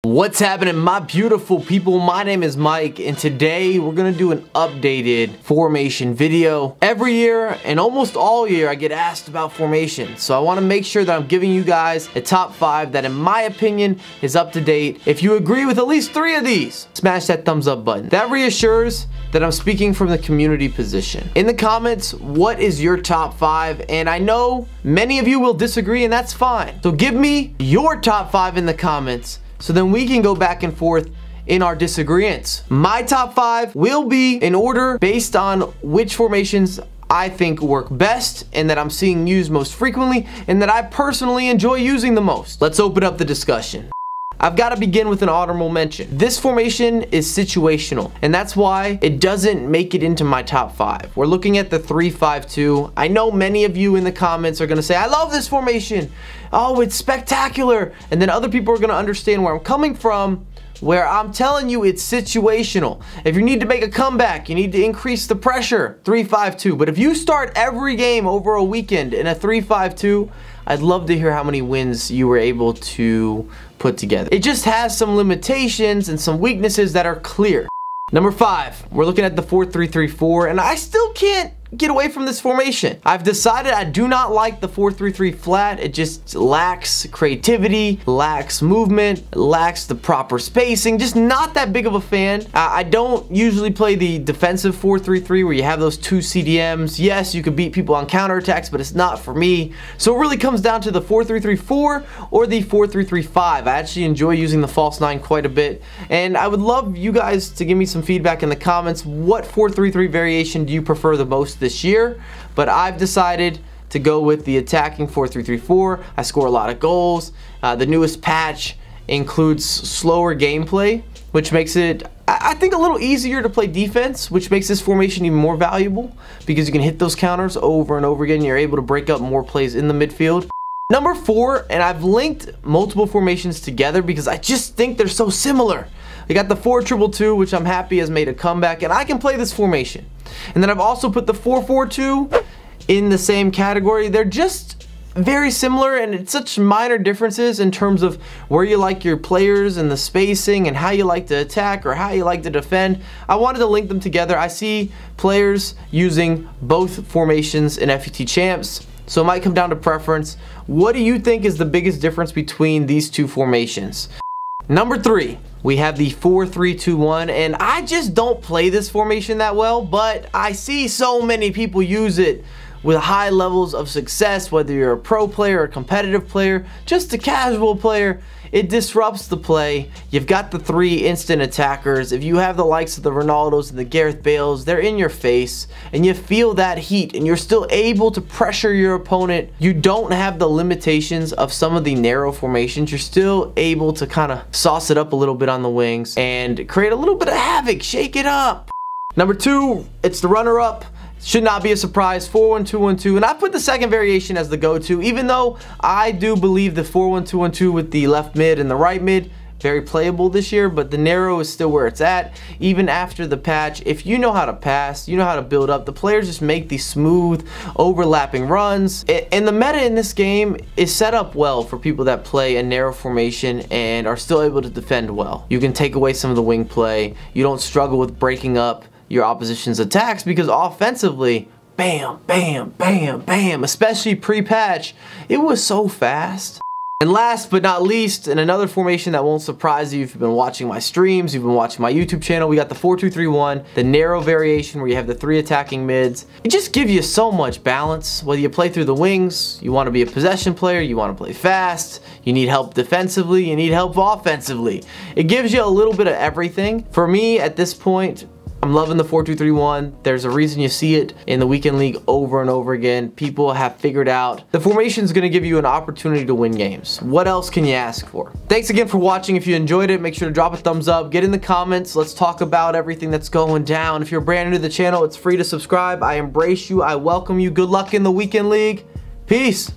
What's happening, my beautiful people? My name is Mike, and today we're gonna do an updated formation video. Every year and almost all year I get asked about formation, so I want to make sure that I'm giving you guys a top 5 that in my opinion is up to date. If you agree with at least 3 of these, smash that thumbs up button. That reassures that I'm speaking from the community position. In the comments, what is your top 5? And I know many of you will disagree, and that's fine. So give me your top 5 in the comments, so then we can go back and forth in our disagreements. My top 5 will be in order based on which formations I think work best and that I'm seeing used most frequently and that I personally enjoy using the most. Let's open up the discussion. I've got to begin with an honorable mention. This formation is situational, and that's why it doesn't make it into my top 5. We're looking at the 3-5-2. I know many of you in the comments are going to say, I love this formation. Oh, it's spectacular. And then other people are going to understand where I'm coming from, where I'm telling you it's situational. If you need to make a comeback, you need to increase the pressure, 3-5-2. But if you start every game over a weekend in a 3-5-2, I'd love to hear how many wins you were able to put together. It just has some limitations and some weaknesses that are clear. Number 5, we're looking at the 4-3-3-4, and I still can't get away from this formation. I've decided I do not like the 4-3-3 flat. It just lacks creativity, lacks movement, lacks the proper spacing. Just not that big of a fan. I don't usually play the defensive 4-3-3 where you have those 2 CDMs. Yes, you can beat people on counterattacks, but it's not for me. So it really comes down to the 4-3-3-4 or the 4-3-3-5. I actually enjoy using the false 9 quite a bit, and I would love you guys to give me some feedback in the comments. What 4-3-3 variation do you prefer the most this year? But I've decided to go with the attacking 4-3-3-4. I score a lot of goals. The newest patch includes slower gameplay, which makes it, I think, a little easier to play defense, which makes this formation even more valuable because you can hit those counters over and over again. You're able to break up more plays in the midfield. Number 4, and I've linked multiple formations together because I just think they're so similar. You got the 4-2-2, which I'm happy has made a comeback, and I can play this formation. And then I've also put the 4-4-2 in the same category. They're just very similar, and it's such minor differences in terms of where you like your players and the spacing and how you like to attack or how you like to defend. I wanted to link them together. I see players using both formations in FUT Champs, so it might come down to preference. What do you think is the biggest difference between these two formations? Number 3, we have the 4-3-2-1, and I just don't play this formation that well, but I see so many people use it with high levels of success, whether you're a pro player or a competitive player, just a casual player. It disrupts the play. You've got the 3 instant attackers. If you have the likes of the Ronaldos and the Gareth Bales, they're in your face, and you feel that heat, and you're still able to pressure your opponent. You don't have the limitations of some of the narrow formations. You're still able to kind of sauce it up a little bit on the wings and create a little bit of havoc, shake it up. Number 2, it's the runner-up. Should not be a surprise, 4-1-2-1-2, and I put the second variation as the go-to, even though I do believe the 4-1-2-1-2 with the left mid and the right mid very playable this year, but the narrow is still where it's at. Even after the patch, if you know how to pass, you know how to build up, the players just make these smooth overlapping runs, and the meta in this game is set up well for people that play a narrow formation and are still able to defend well. You can take away some of the wing play. You don't struggle with breaking up your opposition's attacks because offensively, bam, bam, bam, bam, especially pre-patch, it was so fast. And last but not least, in another formation that won't surprise you if you've been watching my streams, you've been watching my YouTube channel, we got the 4-2-3-1, the narrow variation where you have the 3 attacking mids. It just gives you so much balance. Whether you play through the wings, you want to be a possession player, you want to play fast, you need help defensively, you need help offensively. It gives you a little bit of everything. For me, at this point, I'm loving the 4-2-3-1. There's a reason you see it in the weekend league over and over again. People have figured out the formation is going to give you an opportunity to win games. What else can you ask for? Thanks again for watching. If you enjoyed it, make sure to drop a thumbs up. Get in the comments. Let's talk about everything that's going down. If you're brand new to the channel, it's free to subscribe. I embrace you. I welcome you. Good luck in the weekend league. Peace.